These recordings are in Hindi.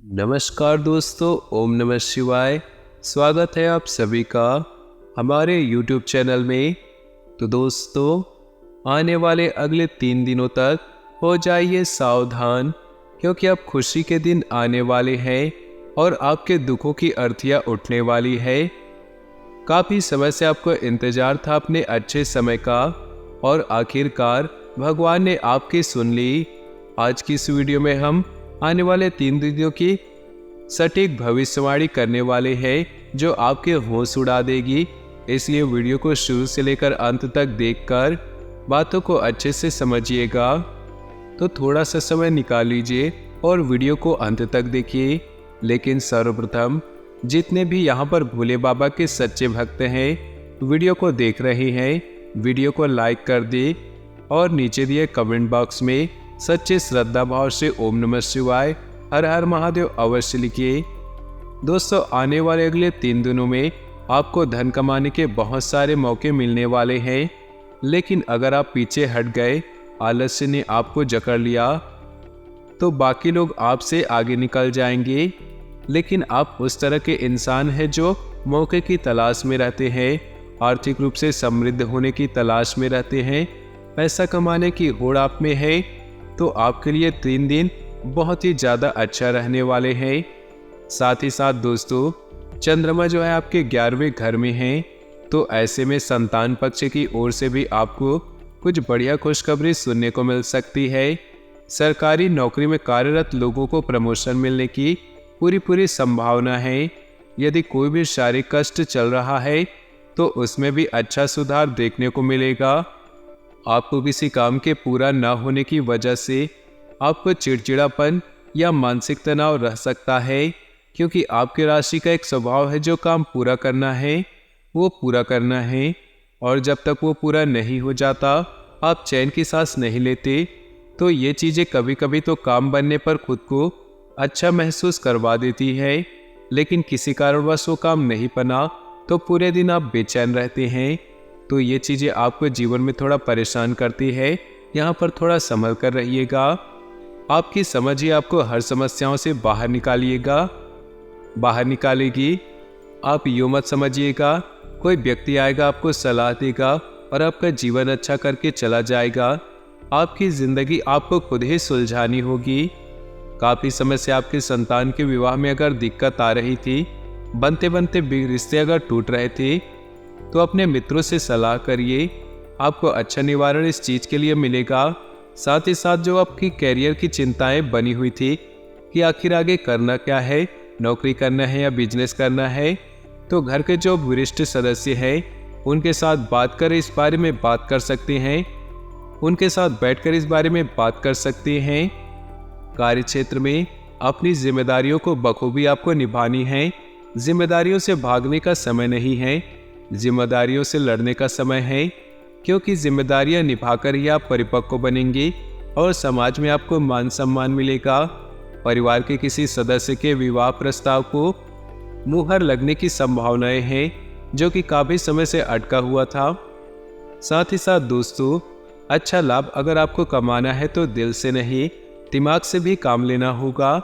नमस्कार दोस्तों, ओम नमः शिवाय। स्वागत है आप सभी का हमारे YouTube चैनल में। तो दोस्तों, आने वाले अगले 3 दिनों तक हो जाइए सावधान, क्योंकि अब खुशी के दिन आने वाले हैं और आपके दुखों की अर्थियां उठने वाली है। काफ़ी समय से आपको इंतज़ार था अपने अच्छे समय का और आखिरकार भगवान ने आपकी सुन ली। आज की इस वीडियो में हम आने वाले 3 दिनों की सटीक भविष्यवाणी करने वाले हैं, जो आपके होश उड़ा देगी। इसलिए वीडियो को शुरू से लेकर अंत तक देखकर बातों को अच्छे से समझिएगा। तो थोड़ा सा समय निकाल लीजिए और वीडियो को अंत तक देखिए। लेकिन सर्वप्रथम जितने भी यहाँ पर भोले बाबा के सच्चे भक्त हैं, वीडियो को देख रहे हैं, वीडियो को लाइक कर दे और नीचे दिए कमेंट बॉक्स में सच्चे श्रद्धा भाव से ओम नमः शिवाय, हर हर महादेव अवश्य लिखिए। दोस्तों, आने वाले अगले 3 दिनों में आपको धन कमाने के बहुत सारे मौके मिलने वाले हैं। लेकिन अगर आप पीछे हट गए, आलस्य ने आपको जकड़ लिया, तो बाकी लोग आपसे आगे निकल जाएंगे। लेकिन आप उस तरह के इंसान हैं जो मौके की तलाश में रहते हैं, आर्थिक रूप से समृद्ध होने की तलाश में रहते हैं, पैसा कमाने की होड़ आप में है। तो आपके लिए 3 दिन बहुत ही ज़्यादा अच्छा रहने वाले हैं। साथ ही साथ दोस्तों, चंद्रमा जो है आपके 11वें घर में है, तो ऐसे में संतान पक्ष की ओर से भी आपको कुछ बढ़िया खुशखबरी सुनने को मिल सकती है। सरकारी नौकरी में कार्यरत लोगों को प्रमोशन मिलने की पूरी संभावना है। यदि कोई भी शारीरिक कष्ट चल रहा है तो उसमें भी अच्छा सुधार देखने को मिलेगा। आपको किसी काम के पूरा न होने की वजह से आपको चिड़चिड़ापन या मानसिक तनाव रह सकता है, क्योंकि आपकी राशि का एक स्वभाव है जो काम पूरा करना है वो पूरा करना है, और जब तक वो पूरा नहीं हो जाता आप चैन की सांस नहीं लेते। तो ये चीज़ें कभी कभी तो काम बनने पर खुद को अच्छा महसूस करवा देती है, लेकिन किसी कारणवश वो काम नहीं बना तो पूरे दिन आप बेचैन रहते हैं। तो ये चीज़ें आपको जीवन में थोड़ा परेशान करती है। यहाँ पर थोड़ा संभल कर रहिएगा। आपकी समझ ही आपको हर समस्याओं से बाहर निकालेगी। आप यूँ मत समझिएगा कोई व्यक्ति आएगा आपको सलाह देगा और आपका जीवन अच्छा करके चला जाएगा। आपकी ज़िंदगी आपको खुद ही सुलझानी होगी। काफ़ी समय से आपके संतान के विवाह में अगर दिक्कत आ रही थी, बनते बनते रिश्ते अगर टूट रहे थे, तो अपने मित्रों से सलाह करिए, आपको अच्छा निवारण इस चीज़ के लिए मिलेगा। साथ ही साथ जो आपकी कैरियर की चिंताएं बनी हुई थी कि आखिर आगे करना क्या है, नौकरी करना है या बिजनेस करना है, तो घर के जो वरिष्ठ सदस्य हैं उनके साथ बात कर इस बारे में बात कर सकते हैं, उनके साथ बैठकर इस बारे में बात कर सकते हैं। कार्य क्षेत्र में अपनी जिम्मेदारियों को बखूबी आपको निभानी है। जिम्मेदारियों से भागने का समय नहीं है, जिम्मेदारियों से लड़ने का समय है, क्योंकि जिम्मेदारियां निभाकर ही आप परिपक्व बनेंगे और समाज में आपको मान सम्मान मिलेगा। परिवार के किसी सदस्य के विवाह प्रस्ताव को मुहर लगने की संभावनाएं हैं, जो कि काफ़ी समय से अटका हुआ था। साथ ही साथ दोस्तों, अच्छा लाभ अगर आपको कमाना है तो दिल से नहीं, दिमाग से भी काम लेना होगा।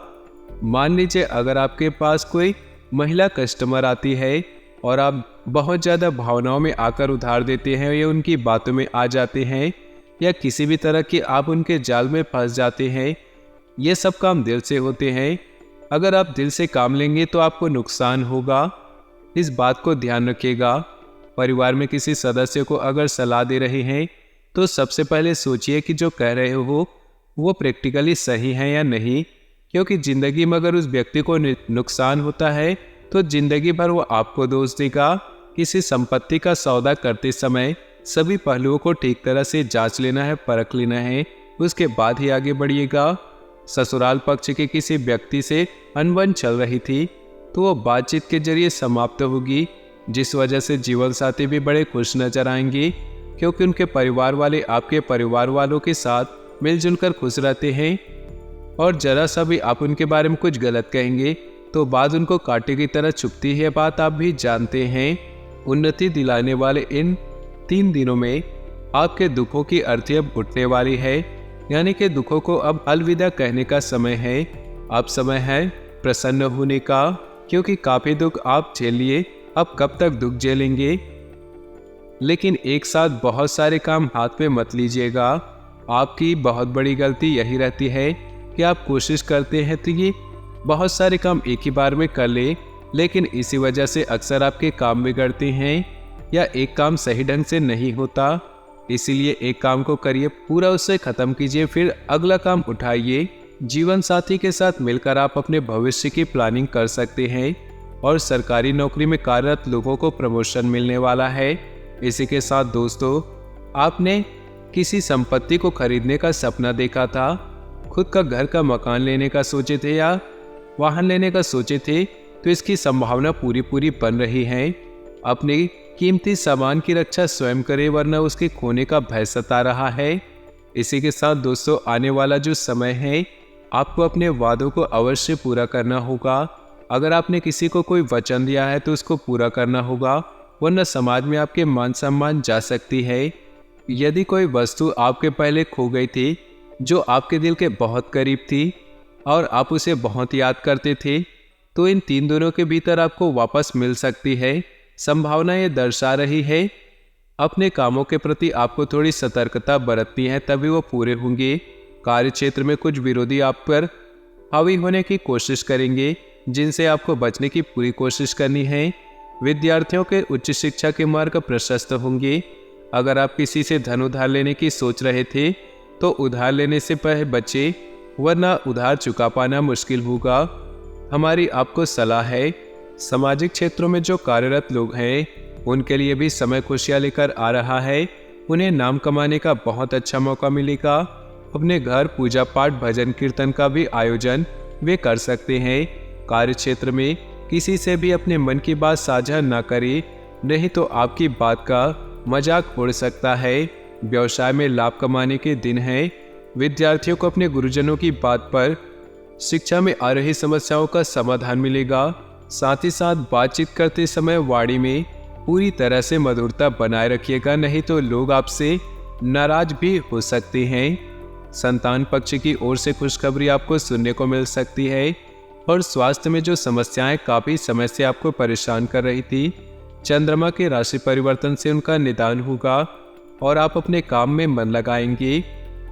मान लीजिए अगर आपके पास कोई महिला कस्टमर आती है और आप बहुत ज़्यादा भावनाओं में आकर उधार देते हैं या उनकी बातों में आ जाते हैं, या किसी भी तरह की आप उनके जाल में फंस जाते हैं, ये सब काम दिल से होते हैं। अगर आप दिल से काम लेंगे तो आपको नुकसान होगा, इस बात को ध्यान रखिएगा। परिवार में किसी सदस्य को अगर सलाह दे रहे हैं तो सबसे पहले सोचिए कि जो कह रहे हो वो प्रैक्टिकली सही है या नहीं, क्योंकि ज़िंदगी में अगर उस व्यक्ति को नुकसान होता है तो जिंदगी भर वो आपको दोष देगा। किसी संपत्ति का सौदा करते समय सभी पहलुओं को ठीक तरह से जांच लेना है, परख लेना है, उसके बाद ही आगे बढ़िएगा। ससुराल पक्ष के किसी व्यक्ति से अनबन चल रही थी तो वो बातचीत के जरिए समाप्त होगी, जिस वजह से जीवन साथी भी बड़े खुश नजर आएंगे, क्योंकि उनके परिवार वाले आपके परिवार वालों के साथ मिलजुल कर खुश रहते हैं। और जरा सा भी आप उनके बारे में कुछ गलत कहेंगे तो बात उनको कांटे की तरह चुभती है, बात आप भी जानते हैं। उन्नति दिलाने वाले इन 3 दिनों में आपके दुखों की अर्थी अब उठने वाली है, यानी कि दुखों को अब अलविदा कहने का समय है। अब समय है प्रसन्न होने का, क्योंकि काफी दुख आप झेल लिए, अब कब तक दुख झेलेंगे। लेकिन एक साथ बहुत सारे काम हाथ में मत लीजिएगा। आपकी बहुत बड़ी गलती यही रहती है कि आप कोशिश करते हैं तो ये बहुत सारे काम एक ही बार में कर ले, लेकिन इसी वजह से अक्सर आपके काम बिगड़ते हैं या एक काम सही ढंग से नहीं होता। इसीलिए एक काम को करिए, पूरा उससे खत्म कीजिए, फिर अगला काम उठाइए। जीवन साथी के साथ मिलकर आप अपने भविष्य की प्लानिंग कर सकते हैं और सरकारी नौकरी में कार्यरत लोगों को प्रमोशन मिलने वाला है। इसी के साथ दोस्तों, आपने किसी संपत्ति को खरीदने का सपना देखा था, खुद का घर का मकान लेने का सोचे थे या वाहन लेने का सोचे थे, तो इसकी संभावना पूरी बन रही है। अपने कीमती सामान की रक्षा स्वयं करें, वरना उसके खोने का भय सता रहा है। इसी के साथ दोस्तों, आने वाला जो समय है, आपको अपने वादों को अवश्य पूरा करना होगा। अगर आपने किसी को कोई वचन दिया है तो उसको पूरा करना होगा, वरना समाज में आपके मान सम्मान जा सकती है। यदि कोई वस्तु आपके पहले खो गई थी जो आपके दिल के बहुत करीब थी और आप उसे बहुत याद करते थे, तो इन 3 दिनों के भीतर आपको वापस मिल सकती है। संभावना ये दर्शा रही है। अपने कामों के प्रति आपको थोड़ी सतर्कता बरतनी है, तभी वो पूरे होंगे। कार्य क्षेत्र में कुछ विरोधी आप पर हावी होने की कोशिश करेंगे, जिनसे आपको बचने की पूरी कोशिश करनी है। विद्यार्थियों के उच्च शिक्षा के मार्ग प्रशस्त होंगे। अगर आप किसी से धन उधार लेने की सोच रहे थे तो उधार लेने से पहले बचे, वरना उधार चुका पाना मुश्किल होगा। हमारी आपको सलाह है, सामाजिक क्षेत्रों में जो कार्यरत लोग हैं उनके लिए भी समय खुशियाँ लेकर आ रहा है। उन्हें नाम कमाने का बहुत अच्छा मौका मिलेगा। अपने घर पूजा पाठ भजन कीर्तन का भी आयोजन वे कर सकते हैं। कार्य क्षेत्र में किसी से भी अपने मन की बात साझा न करें, नहीं तो आपकी बात का मजाक उड़ सकता है। व्यवसाय में लाभ कमाने के दिन है। विद्यार्थियों को अपने गुरुजनों की बात पर शिक्षा में आ रही समस्याओं का समाधान मिलेगा। साथ ही साथ बातचीत करते समय वाणी में पूरी तरह से मधुरता बनाए रखिएगा, नहीं तो लोग आपसे नाराज भी हो सकते हैं। संतान पक्ष की ओर से खुशखबरी आपको सुनने को मिल सकती है और स्वास्थ्य में जो समस्याएं काफी समय से आपको परेशान कर रही थी, चंद्रमा के राशि परिवर्तन से उनका निदान होगा और आप अपने काम में मन लगाएंगे।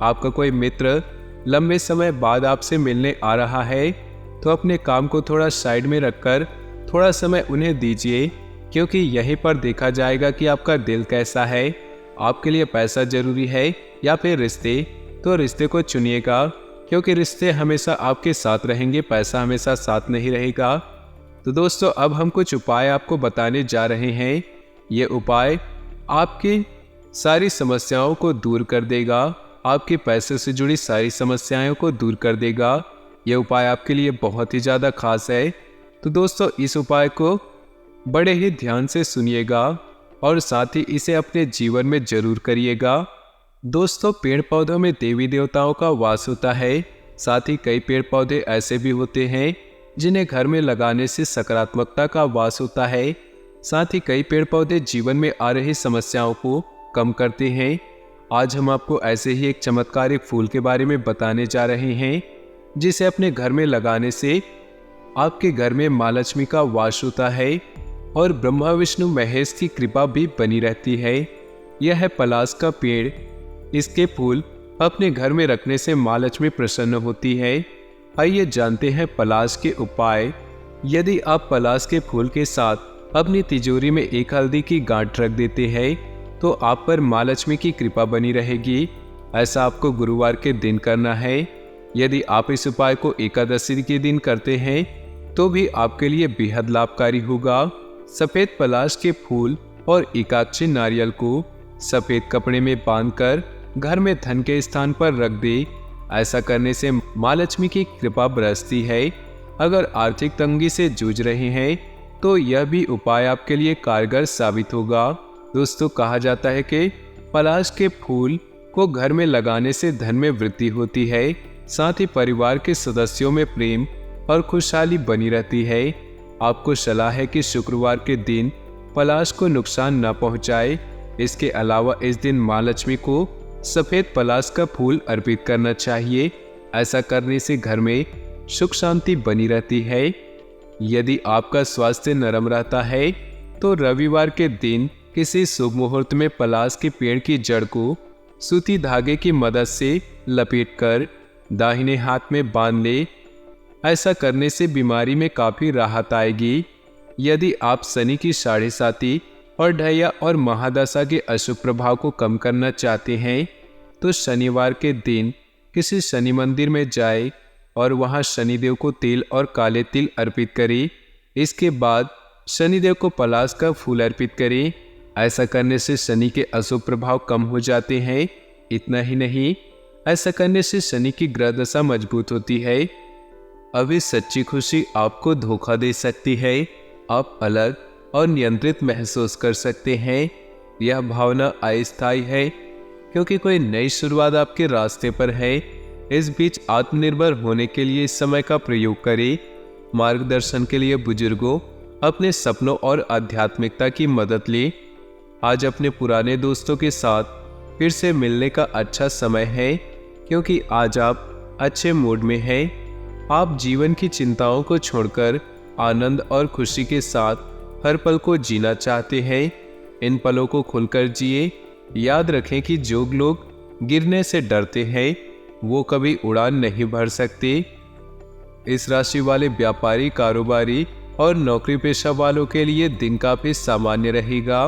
आपका कोई मित्र लंबे समय बाद आपसे मिलने आ रहा है, तो अपने काम को थोड़ा साइड में रखकर थोड़ा समय उन्हें दीजिए, क्योंकि यहीं पर देखा जाएगा कि आपका दिल कैसा है। आपके लिए पैसा जरूरी है या फिर रिश्ते, तो रिश्ते को चुनिएगा, क्योंकि रिश्ते हमेशा आपके साथ रहेंगे, पैसा हमेशा साथ नहीं रहेगा। तो दोस्तों, अब हम कुछ उपाय आपको बताने जा रहे हैं। ये उपाय आपकी सारी समस्याओं को दूर कर देगा, आपके पैसे से जुड़ी सारी समस्याओं को दूर कर देगा। ये उपाय आपके लिए बहुत ही ज़्यादा खास है। तो दोस्तों, इस उपाय को बड़े ही ध्यान से सुनिएगा और साथ ही इसे अपने जीवन में जरूर करिएगा। दोस्तों, पेड़ पौधों में देवी देवताओं का वास होता है। साथ ही कई पेड़ पौधे ऐसे भी होते हैं जिन्हें घर में लगाने से सकारात्मकता का वास होता है। साथ ही कई पेड़ पौधे जीवन में आ रही समस्याओं को कम करते हैं। आज हम आपको ऐसे ही एक चमत्कारिक फूल के बारे में बताने जा रहे हैं, जिसे अपने घर में लगाने से आपके घर में माँ लक्ष्मी का वास होता है और ब्रह्मा विष्णु महेश की कृपा भी बनी रहती है। यह है पलाश का पेड़। इसके फूल अपने घर में रखने से माँ लक्ष्मी प्रसन्न होती है। आइए जानते हैं पलाश के उपाय। यदि आप पलाश के फूल के साथ अपनी तिजोरी में एक हल्दी की गांठ रख देते हैं, तो आप पर माँ लक्ष्मी की कृपा बनी रहेगी। ऐसा आपको गुरुवार के दिन करना है। यदि आप इस उपाय को एकादशी के दिन करते हैं तो भी आपके लिए बेहद लाभकारी होगा। सफेद पलाश के फूल और एकाक्षी नारियल को सफेद कपड़े में बांधकर घर में धन के स्थान पर रख दे। ऐसा करने से माँ लक्ष्मी की कृपा बरसती है। अगर आर्थिक तंगी से जूझ रहे हैं तो यह भी उपाय आपके लिए कारगर साबित होगा। दोस्तों, कहा जाता है कि पलाश के फूल को घर में लगाने से धन में वृद्धि होती है। साथ ही परिवार के सदस्यों में प्रेम और खुशहाली बनी रहती है। आपको सलाह है कि शुक्रवार के दिन पलाश को नुकसान न पहुंचाए। इसके अलावा इस दिन माँ लक्ष्मी को सफेद पलाश का फूल अर्पित करना चाहिए। ऐसा करने से घर में सुख शांति बनी रहती है। यदि आपका स्वास्थ्य नरम रहता है तो रविवार के दिन किसी शुभ मुहूर्त में पलाश के पेड़ की जड़ को सूती धागे की मदद से लपेटकर दाहिने हाथ में बांध ले। ऐसा करने से बीमारी में काफी राहत आएगी। यदि आप शनि की साढ़े साती और ढैया और महादशा के अशुभ प्रभाव को कम करना चाहते हैं तो शनिवार के दिन किसी शनि मंदिर में जाए और वहां शनिदेव को तिल और काले तिल अर्पित करें। इसके बाद शनिदेव को पलाश का फूल अर्पित करें। ऐसा करने से शनि के अशुभ प्रभाव कम हो जाते हैं। इतना ही नहीं, ऐसा करने से शनि की ग्रह दशा मजबूत होती है। अभी सच्ची खुशी आपको धोखा दे सकती है। आप अलग और नियंत्रित महसूस कर सकते हैं। यह भावना अस्थायी है क्योंकि कोई नई शुरुआत आपके रास्ते पर है। इस बीच आत्मनिर्भर होने के लिए इस समय का प्रयोग करें। मार्गदर्शन के लिए बुजुर्गों, अपने सपनों और आध्यात्मिकता की मदद लें। आज अपने पुराने दोस्तों के साथ फिर से मिलने का अच्छा समय है क्योंकि आज आप अच्छे मूड में हैं। आप जीवन की चिंताओं को छोड़कर आनंद और खुशी के साथ हर पल को जीना चाहते हैं। इन पलों को खुलकर जिए। याद रखें कि जो लोग गिरने से डरते हैं वो कभी उड़ान नहीं भर सकते। इस राशि वाले व्यापारी, कारोबारी और नौकरी पेशा वालों के लिए दिन काफी सामान्य रहेगा।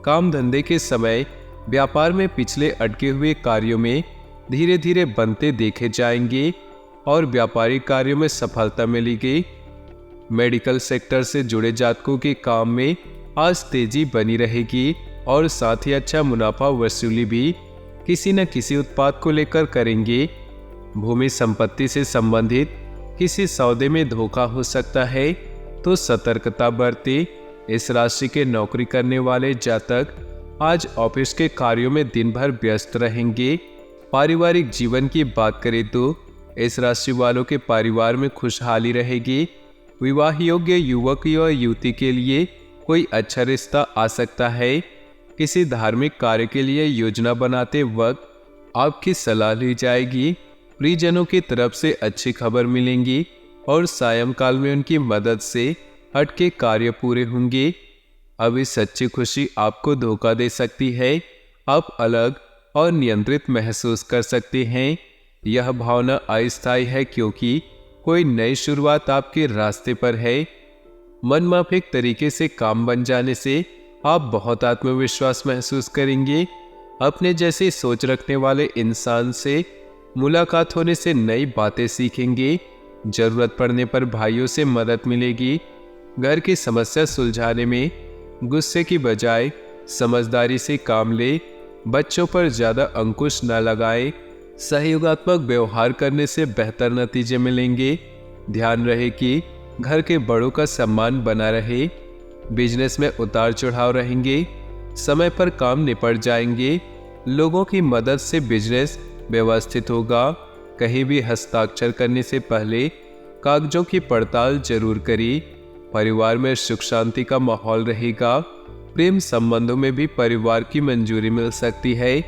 काम धंधे के समय व्यापार में पिछले अटके हुए कार्यों में धीरे धीरे बनते देखे जाएंगे और व्यापारिक कार्यों में सफलता मिलेगी। मेडिकल सेक्टर से जुड़े जातकों के काम में आज तेजी बनी रहेगी और साथ ही अच्छा मुनाफा वसूली भी किसी न किसी उत्पाद को लेकर करेंगे। भूमि संपत्ति से संबंधित किसी सौदे में धोखा हो सकता है तो सतर्कता बरतें। इस राशि के नौकरी करने वाले जातक आज ऑफिस के कार्यों में दिन भर व्यस्त रहेंगे। पारिवारिक जीवन की बात करें तो इस राशि वालों के परिवार में खुशहाली रहेगी। विवाह योग्य युवक या युवती के लिए कोई अच्छा रिश्ता आ सकता है। किसी धार्मिक कार्य के लिए योजना बनाते वक्त आपकी सलाह ली जाएगी। परिजनों की तरफ से अच्छी खबर मिलेंगी और सायंकाल में उनकी मदद से हटके कार्य पूरे होंगे। अभी सच्ची खुशी आपको धोखा दे सकती है। आप अलग और नियंत्रित महसूस कर सकते हैं। यह भावना अस्थायी है क्योंकि कोई नई शुरुआत आपके रास्ते पर है। मनमाफिक तरीके से काम बन जाने से आप बहुत आत्मविश्वास महसूस करेंगे। अपने जैसी सोच रखने वाले इंसान से मुलाकात होने से नई बातें सीखेंगे। जरूरत पड़ने पर भाइयों से मदद मिलेगी। घर की समस्या सुलझाने में गुस्से की बजाय समझदारी से काम ले। बच्चों पर ज्यादा अंकुश न लगाएं। सहयोगात्मक व्यवहार करने से बेहतर नतीजे मिलेंगे। ध्यान रहे कि घर के बड़ों का सम्मान बना रहे। बिजनेस में उतार चढ़ाव रहेंगे। समय पर काम निपट जाएंगे। लोगों की मदद से बिजनेस व्यवस्थित होगा। कहीं भी हस्ताक्षर करने से पहले कागजों की पड़ताल जरूर करें। परिवार में सुख शांति का माहौल रहेगा। प्रेम संबंधों में भी परिवार की मंजूरी मिल सकती है।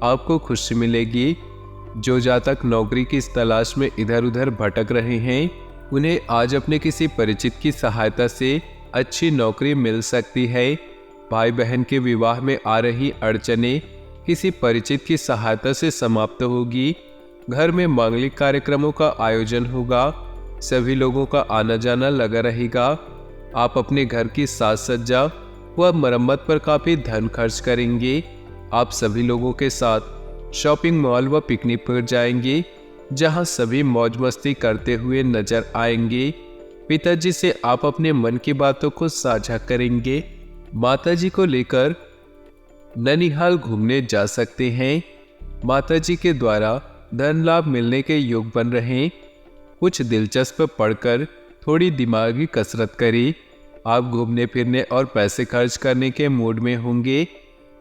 आपको खुशी मिलेगी। जो जातक नौकरी की तलाश में इधर उधर भटक रहे हैं उन्हें आज अपने किसी परिचित की सहायता से अच्छी नौकरी मिल सकती है। भाई बहन के विवाह में आ रही अड़चनें किसी परिचित की सहायता से समाप्त होगी। घर में मांगलिक कार्यक्रमों का आयोजन होगा। सभी लोगों का आना जाना लगा रहेगा। आप अपने घर की साज सज्जा व मरम्मत पर काफी धन खर्च करेंगे। आप सभी लोगों के साथ शॉपिंग मॉल व पिकनिक पर जाएंगे जहां सभी मौज मस्ती करते हुए नजर आएंगे। पिताजी से आप अपने मन की बातों को साझा करेंगे। माताजी को लेकर ननिहाल घूमने जा सकते हैं। माताजी के द्वारा धन लाभ मिलने के योग बन रहे। कुछ दिलचस्प पढ़कर थोड़ी दिमागी कसरत करें। आप घूमने फिरने और पैसे खर्च करने के मूड में होंगे,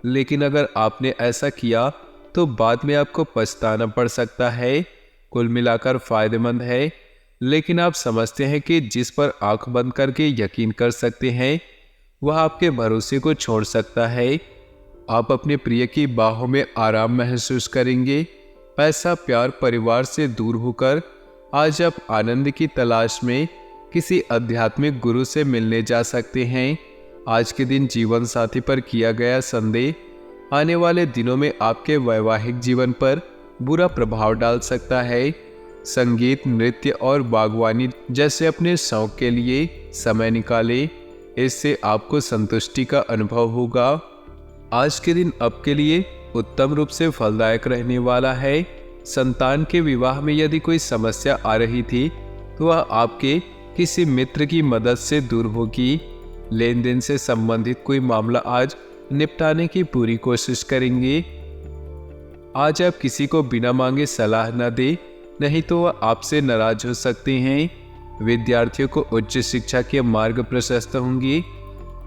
लेकिन अगर आपने ऐसा किया तो बाद में आपको पछताना पड़ सकता है। कुल मिलाकर फायदेमंद है, लेकिन आप समझते हैं कि जिस पर आंख बंद करके यकीन कर सकते हैं वह आपके भरोसे को छोड़ सकता है। आप अपने प्रिय की बाहों में आराम महसूस करेंगे। पैसा, प्यार, परिवार से दूर होकर आज आप आनंद की तलाश में किसी आध्यात्मिक गुरु से मिलने जा सकते हैं। आज के दिन जीवन साथी पर किया गया संदेह आने वाले दिनों में आपके वैवाहिक जीवन पर बुरा प्रभाव डाल सकता है। संगीत, नृत्य और बागवानी जैसे अपने शौक के लिए समय निकालें, इससे आपको संतुष्टि का अनुभव होगा। आज के दिन आपके लिए उत्तम रूप से फलदायक रहने वाला है। संतान के विवाह में यदि कोई समस्या आ रही थी तो वह आपके किसी मित्र की मदद से दूर होगी। लेन देन से संबंधित कोई मामला आज निपटाने की पूरी कोशिश करेंगे। आज आप किसी को बिना मांगे सलाह न दें, नहीं तो वह आपसे नाराज हो सकते हैं। विद्यार्थियों को उच्च शिक्षा के मार्ग प्रशस्त होंगे।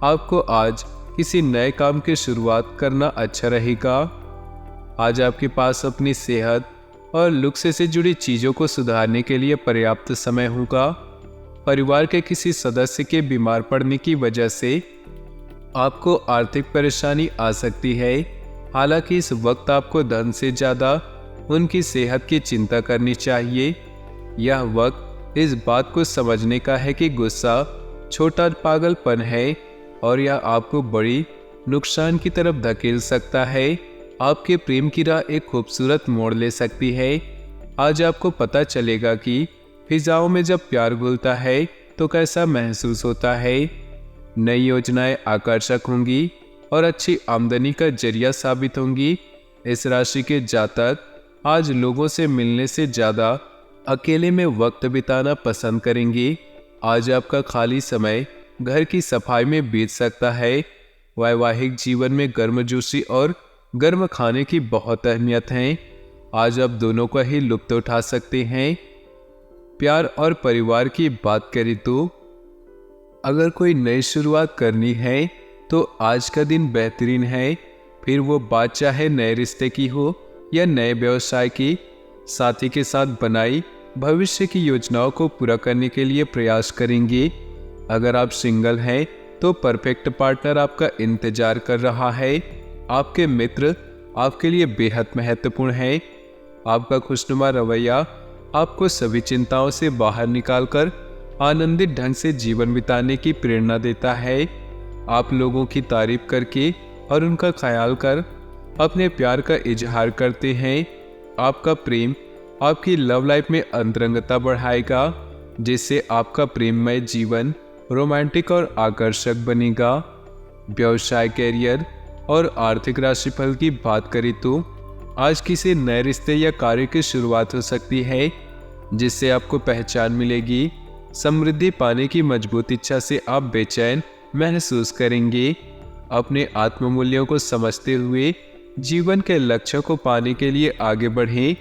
आपको आज किसी नए काम की शुरुआत करना अच्छा रहेगा। आज आपके पास अपनी सेहत और लुक्स से जुड़ी चीजों को सुधारने के लिए पर्याप्त समय होगा। परिवार के किसी सदस्य के बीमार पड़ने की वजह से आपको आर्थिक परेशानी आ सकती है। हालांकि इस वक्त आपको धन से ज्यादा उनकी सेहत की चिंता करनी चाहिए। यह वक्त इस बात को समझने का है कि गुस्सा छोटा पागलपन है और यह आपको बड़ी नुकसान की तरफ धकेल सकता है। आपके प्रेम की राह एक खूबसूरत मोड़ ले सकती है। आज आपको पता चलेगा कि फिजाओं में जब प्यार घुलता है तो कैसा महसूस होता है। नई योजनाएं आकर्षक होंगी और अच्छी आमदनी का जरिया साबित होंगी। इस राशि के जातक आज लोगों से मिलने से ज़्यादा अकेले में वक्त बिताना पसंद करेंगे। आज आपका खाली समय घर की सफाई में बीत सकता है। वैवाहिक जीवन में गर्मजोशी और गर्म खाने की बहुत अहमियत है। आज आप दोनों का ही लुत्फ उठा सकते हैं। प्यार और परिवार की बात करें तो अगर कोई नई शुरुआत करनी है तो आज का दिन बेहतरीन है। फिर वो बात चाहे नए रिश्ते की हो या नए व्यवसाय की, साथी के साथ बनाई भविष्य की योजनाओं को पूरा करने के लिए प्रयास करेंगे। अगर आप सिंगल हैं तो परफेक्ट पार्टनर आपका इंतजार कर रहा है। आपके मित्र आपके लिए बेहद महत्वपूर्ण है। आपका खुशनुमा रवैया आपको सभी चिंताओं से बाहर निकालकर आनंदित ढंग से जीवन बिताने की प्रेरणा देता है। आप लोगों की तारीफ करके और उनका ख्याल कर अपने प्यार का इजहार करते हैं। आपका प्रेम आपकी लव लाइफ में अंतरंगता बढ़ाएगा, जिससे आपका प्रेममय जीवन रोमांटिक और आकर्षक बनेगा। व्यवसाय, कैरियर और आर्थिक राशिफल की बात करें तो आज किसी नए रिश्ते या कार्य की शुरुआत हो सकती है, जिससे आपको पहचान मिलेगी। समृद्धि पाने की मजबूत इच्छा से आप बेचैन महसूस करेंगे। अपने आत्ममूल्यों को समझते हुए जीवन के लक्ष्यों को पाने के लिए आगे बढ़ें।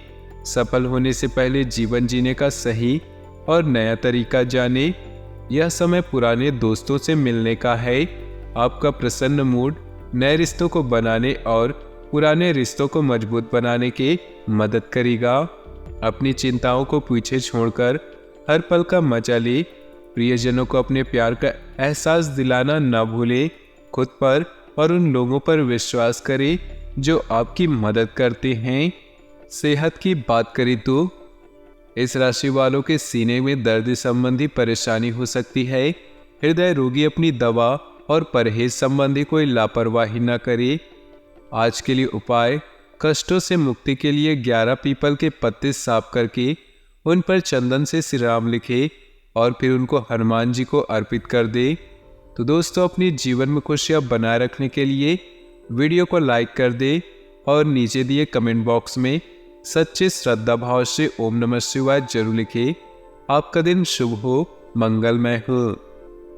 सफल होने से पहले जीवन जीने का सही और नया तरीका जाने। यह समय पुराने दोस्तों से मिलने का है। आपका प्रसन्न मूड नए रिश्तों को बनाने और पुराने रिश्तों को मजबूत बनाने की मदद करेगा। अपनी चिंताओं को पीछे छोड़कर हर पल का मजा ले। प्रियजनों को अपने प्यार का एहसास दिलाना न भूले। खुद पर और उन लोगों पर विश्वास करें जो आपकी मदद करते हैं। सेहत की बात करें तो इस राशि वालों के सीने में दर्द संबंधी परेशानी हो सकती है। हृदय रोगी अपनी दवा और परहेज संबंधी कोई लापरवाही न करे। आज के लिए उपाय, कष्टों से मुक्ति के लिए 11 पीपल के पत्ते साफ करके उन पर चंदन से श्री राम लिखे और फिर उनको हनुमान जी को अर्पित कर दे। तो दोस्तों, अपने जीवन में खुशियां बनाए रखने के लिए वीडियो को लाइक कर दे और नीचे दिए कमेंट बॉक्स में सच्चे श्रद्धा भाव से ओम नमः शिवाय जरूर लिखे। आपका दिन शुभ हो, मंगलमय हो।